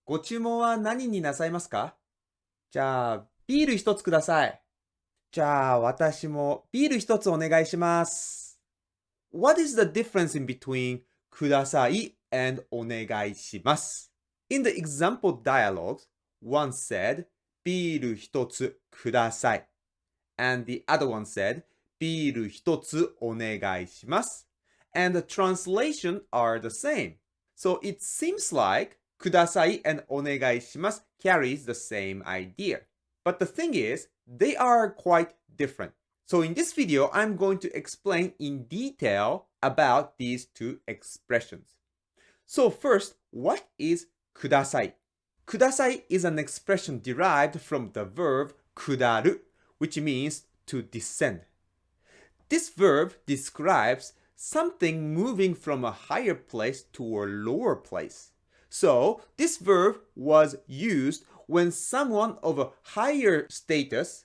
ご注文は何になさいますか？じゃあ、ビール一つください。じゃあ、私もビール一つお願いします。What is the difference in between ください and お願いします？ In the example dialogues, one said ビール一つください and the other one said ビール一つお願いします and the translation are the same. So it seems like ください and お願いします carries the same idea. But the thing is, they are quite different. So in this video, I'm going to explain in detail about these two expressions. So first, what is ください? ください is an expression derived from the verb 下る, which means to descend. This verb describes something moving from a higher place to a lower place. So this verb was used when someone of a higher status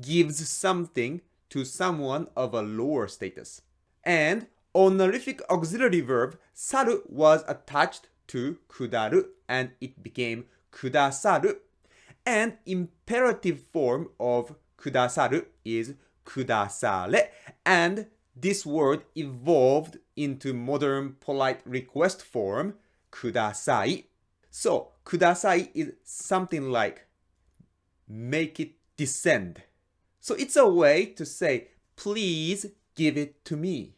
gives something to someone of a lower status. And honorific auxiliary verb 去る was attached to 下る and it became くださる. And imperative form of くださる is くだされ. And this word evolved into modern polite request form ください. So ください is something like make it descend. So it's a way to say, please give it to me.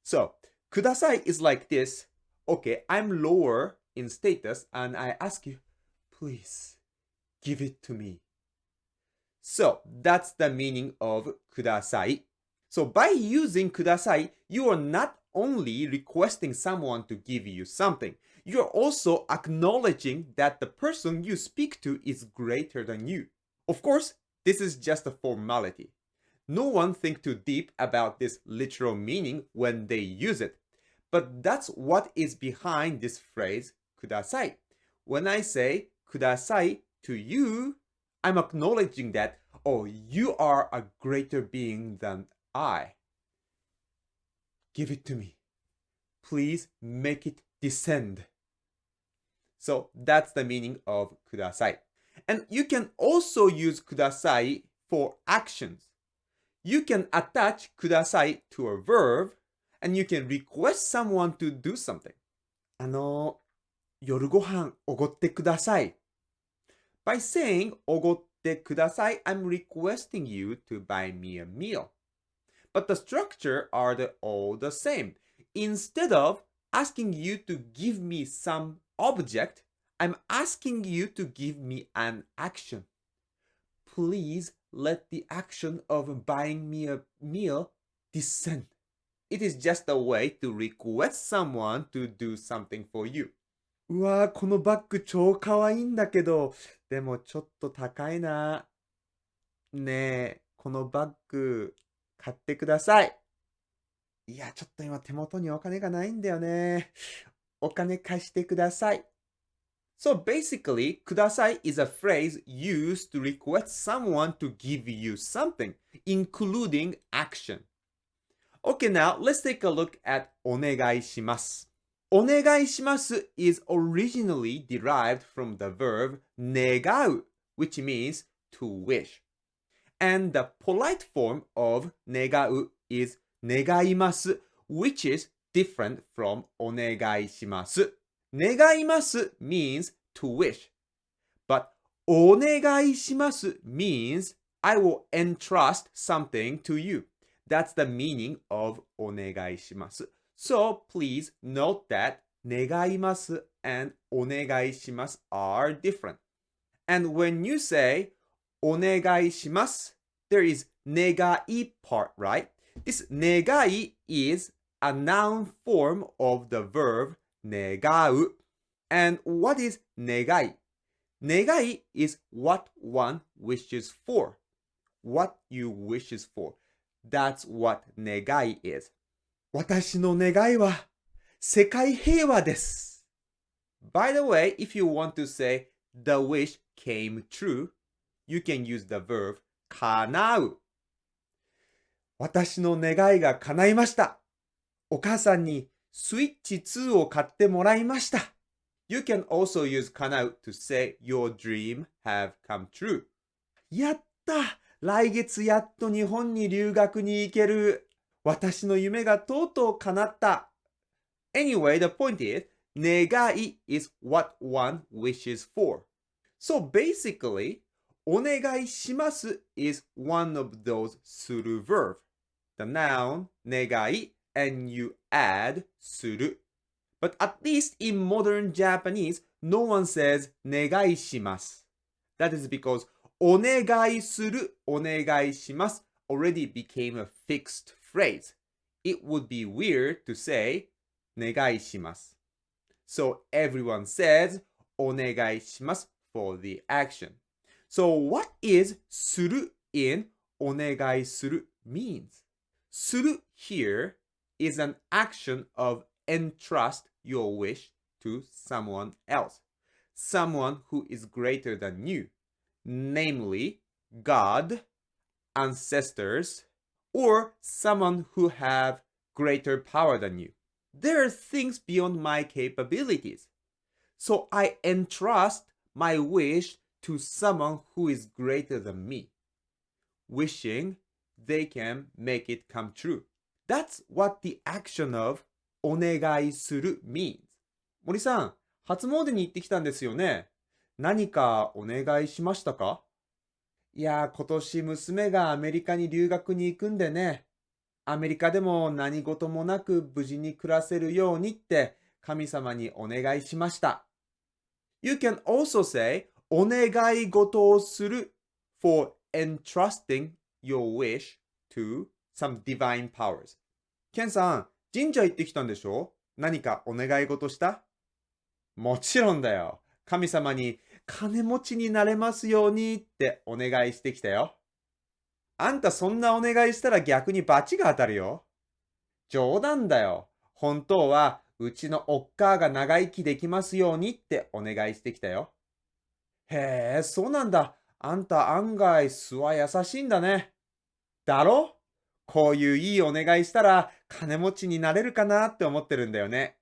So, ください is like this. Okay, I'm lower in status and I ask you, please give it to me. So, that's the meaning of ください. So, by using ください, you are not only requesting someone to give you something, you are also acknowledging that the person you speak to is greater than you. Of course, this is just a formality. No one think too deep about this literal meaning when they use it. But that's what is behind this phrase, ください. When I say ください to you, I'm acknowledging that, oh, you are a greater being than I. Give it to me. Please make it descend. So that's the meaning of ください. And you can also use ください for actions. You can attach ください to a verb and you can request someone to do something. 夜ご飯おごってください. By saying おごってください, I'm requesting you to buy me a meal. But the structure are all the same. Instead of asking you to give me some object, I'm asking you to give me an action. Please let the action of buying me a meal descend. It is just a way to request someone to do something for you. うわー、このバッグ超かわいいんだけど、でもちょっと高いな。ねえ、このバッグ買ってください。いや、ちょっと今手元にお金がないんだよね。お金貸してください。So basically, ください is a phrase used to request someone to give you something, including action. Okay, now let's take a look at お願いします。お願いします is originally derived from the verb 願う, which means to wish. And the polite form of 願う is 願います, which is different from お願いします。願います means to wish. But お願いします means I will entrust something to you. That's the meaning of お願いします. So please note that 願います and お願いします are different. And when you say お願いします, there is 願い part, right? This 願い is a noun form of the verb 願う. And what is 願い? 願い is what one wishes for. What you wishes for. That's what 願い is. 私の願いは世界平和です。By the way, if you want to say the wish came true, you can use the verb 叶う。私の願いが叶いました。お母さんにスイッチ2を買ってもらいました。You can also use 叶う to say your dream have come true. やった!来月やっと日本に留学に行ける。私の夢がとうとう叶った。Anyway, the point is, 願い is what one wishes for. So basically, お願いします is one of those する verb. The noun 願い and you add する. But at least in modern Japanese, no one says 願いします. That is because お願いする、お願いします already became a fixed phrase. It would be weird to say 願いします. So everyone says お願いします for the action. So what is する in お願いする means? する here is an action of entrust your wish to someone else. Someone who is greater than you. Namely, God, ancestors, or someone who have greater power than you. There are things beyond my capabilities. So I entrust my wish to someone who is greater than me, wishing they can make it come true. That's what the action of お願いする means. 森さん、初詣に行ってきたんですよね。何かお願いしましたか？いや、今年娘がアメリカに留学に行くんでね。アメリカでも何事もなく無事に暮らせるようにって神様にお願いしました。You can also say お願い事をする for entrusting your wish to some divine powers. ケンさん、神社行ってきたんでしょ？何かお願い事した？もちろんだよ。神様に金持ちになれますようにってお願いしてきたよ。あんたそんなお願いしたら逆に罰が当たるよ。冗談だよ。本当はうちのおっかーが長生きできますようにってお願いしてきたよ。へえ、そうなんだ。あんた案外素は優しいんだね。だろ？こういういいお願いしたら金持ちになれるかなって思ってるんだよね。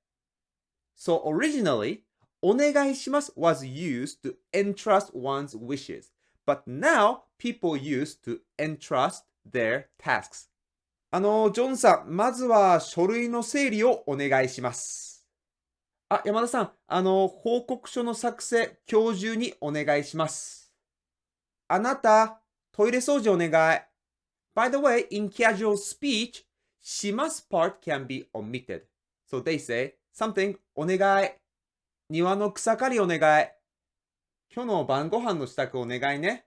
So originally, お願いします was used to entrust one's wishes, but now people use to entrust their tasks. ジョンさん、まずは書類の整理をお願いします。あ、山田さん、報告書の作成、今日中にお願いします。あなた、トイレ掃除お願い。By the way, in casual speech, します part can be omitted. So they say something お願い。庭の草刈りお願い。今日の晩ご飯の支度お願いね。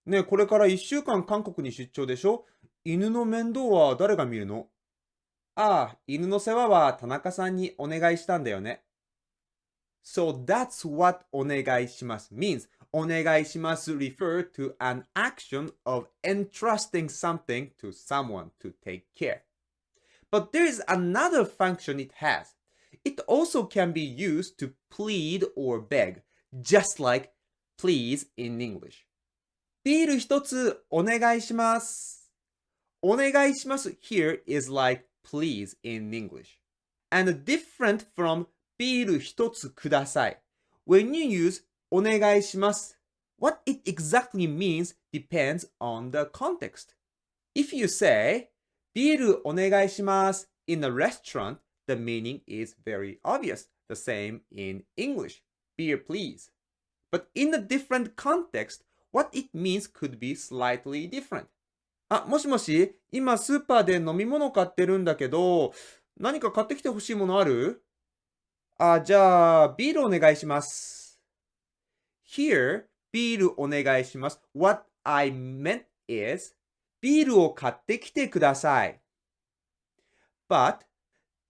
ねえ、これから1週間韓国に出張でしょ？犬の面倒は誰が見るの？ああ、犬の世話は田中さんにお願いしたんだよね。So that's what お願いします means. お願いします refer to an action of entrusting something to someone to take care. But there is another function it has. It also can be used to plead or beg, just like please in English. ビール一つお願いします。お願いします here is like please in English. And different from ビール一つください. When you use お願いします, what it exactly means depends on the context. If you say ビールお願いします in a restaurant, the meaning is very obvious. The same in English. Beer, please. But in a different context, what it means could be slightly different. あ、もしもし、今スーパーで飲み物買ってるんだけど、何か買ってきてほしいものある？あ、じゃあ、ビールお願いします。Here, ビールお願いします。What I meant is, ビールを買ってきてください。But,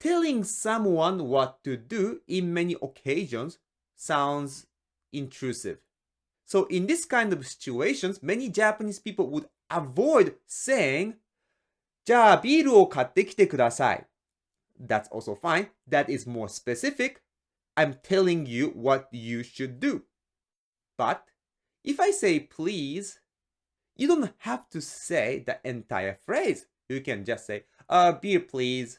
telling someone what to do in many occasions sounds intrusive. So in this kind of situations, many Japanese people would avoid saying, じゃあビールを買ってきてください。That's also fine. That is more specific. I'm telling you what you should do. But if I say please, you don't have to say the entire phrase. You can just say, beer please.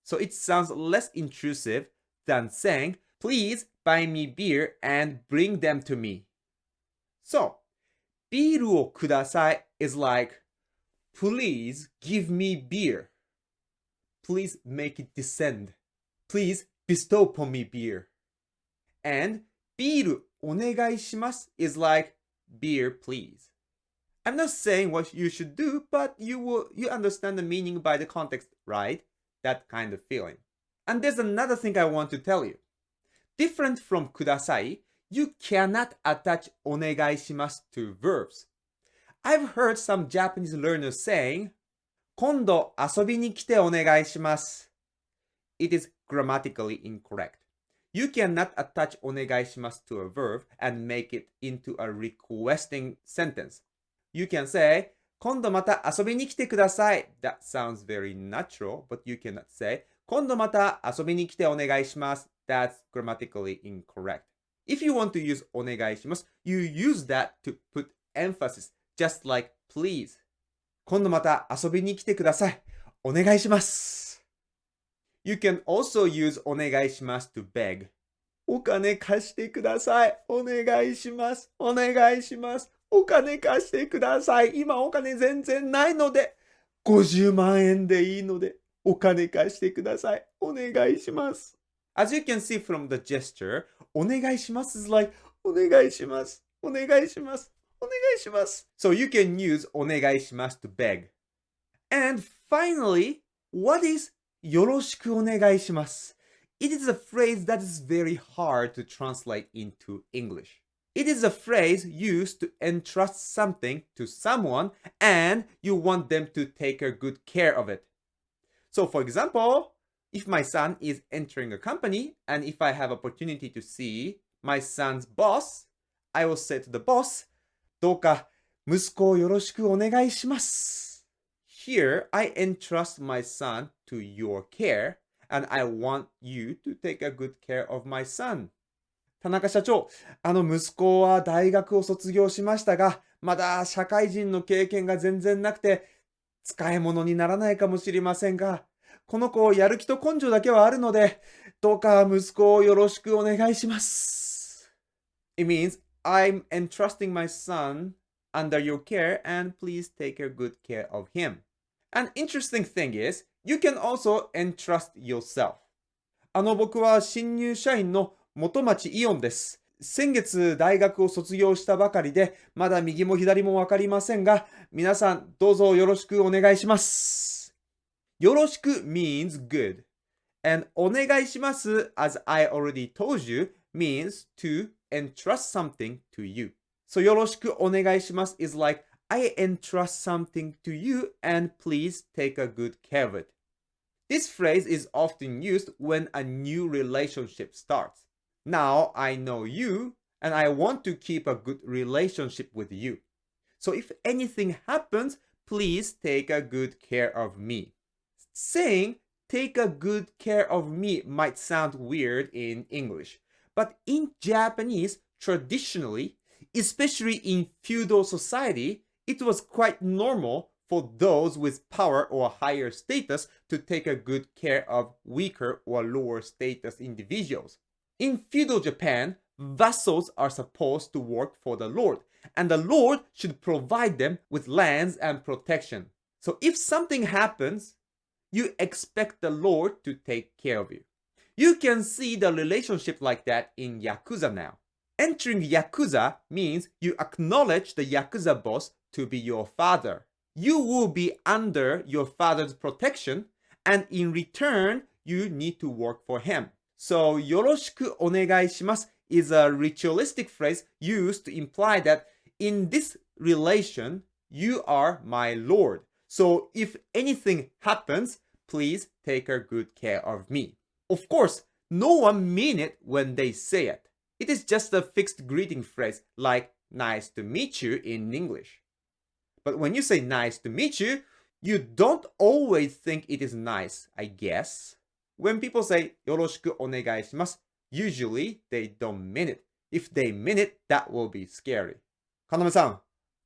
So it sounds less intrusive than saying, please buy me beer and bring them to me. So, ビールをください is like, please give me beer. Please make it descend. Please bestow upon me beer. And ビールお願いします is like, beer please. I'm not saying what you should do, but you understand the meaning by the context, right? That kind of feeling. And there's another thing I want to tell you. Different from ください, you cannot attach お願いします to verbs. I've heard some Japanese learners saying, 今度遊びに来てお願いします. It is grammatically incorrect. You cannot attach お願いします to a verb and make it into a requesting sentence. You can say, 今度また遊びに来てください. That sounds very natural, but you cannot say, 今度また遊びに来てお願いします. That's grammatically incorrect. If you want to use お願いします, you use that to put emphasis, just like please. 今度また遊びに来てください. お願いします. You can also use お願いします to beg. お金貸してください. お願いします. お願いします. お金貸してください。今お金全然ないので、50万円でいいので、お金貸してください。お願いします。As you can see from the gesture, お願いします is like, お願いします。お願いします。お願いします。So you can use お願いします to beg. And finally, what is よろしくお願いします? It is a phrase that is very hard to translate into English. It is a phrase used to entrust something to someone and you want them to take a good care of it. So for example, if my son is entering a company and if I have opportunity to see my son's boss, I will say to the boss, どうか息子をよろしくお願いします. Here, I entrust my son to your care and I want you to take a good care of my son. 田中社長、息子は大学を卒業しましたが、まだ社会人の経験が全然なくて、使い物にならないかもしれませんが、この子やる気と根性だけはあるので、どうか息子をよろしくお願いします。It means I'm entrusting my son under your care and please take a good care of him. An interesting thing is, you can also entrust yourself. 僕は新入社員の元町イオンです。先月大学を卒業したばかりで、まだ右も左もわかりませんが、皆さんどうぞよろしくお願いします。よろしく means good. And お願いします as I already told you means to entrust something to you. So よろしくお願いします is like I entrust something to you and please take a good care of it. This phrase is often used when a new relationship starts. Now I know you and I want to keep a good relationship with you. So if anything happens, please take a good care of me. Saying take a good care of me might sound weird in English, but in Japanese, traditionally, especially in feudal society, it was quite normal for those with power or higher status to take a good care of weaker or lower status individuals. In feudal Japan, vassals are supposed to work for the lord, and the lord should provide them with lands and protection. So if something happens, you expect the lord to take care of you. You can see the relationship like that in Yakuza now. Entering Yakuza means you acknowledge the Yakuza boss to be your father. You will be under your father's protection, and in return, you need to work for him. So, よろしくお願いします is a ritualistic phrase used to imply that in this relation, you are my lord. So, if anything happens, please take a good care of me. Of course, no one mean it when they say it. It is just a fixed greeting phrase like nice to meet you in English. But when you say nice to meet you, you don't always think it is nice, I guess. When people say よろしくお願いします, usually they don't mean it. If they mean it, that will be scary. かなめさん、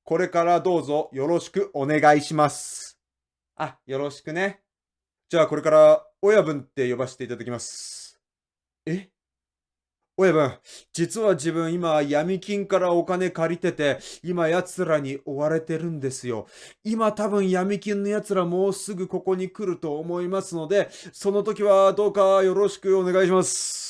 これからどうぞよろしくお願いします。あ、よろしくね。じゃあこれから親分って呼ばせていただきます。え親分、実は自分今闇金からお金借りてて、今奴らに追われてるんですよ。今多分闇金の奴らもうすぐここに来ると思いますので、その時はどうかよろしくお願いします。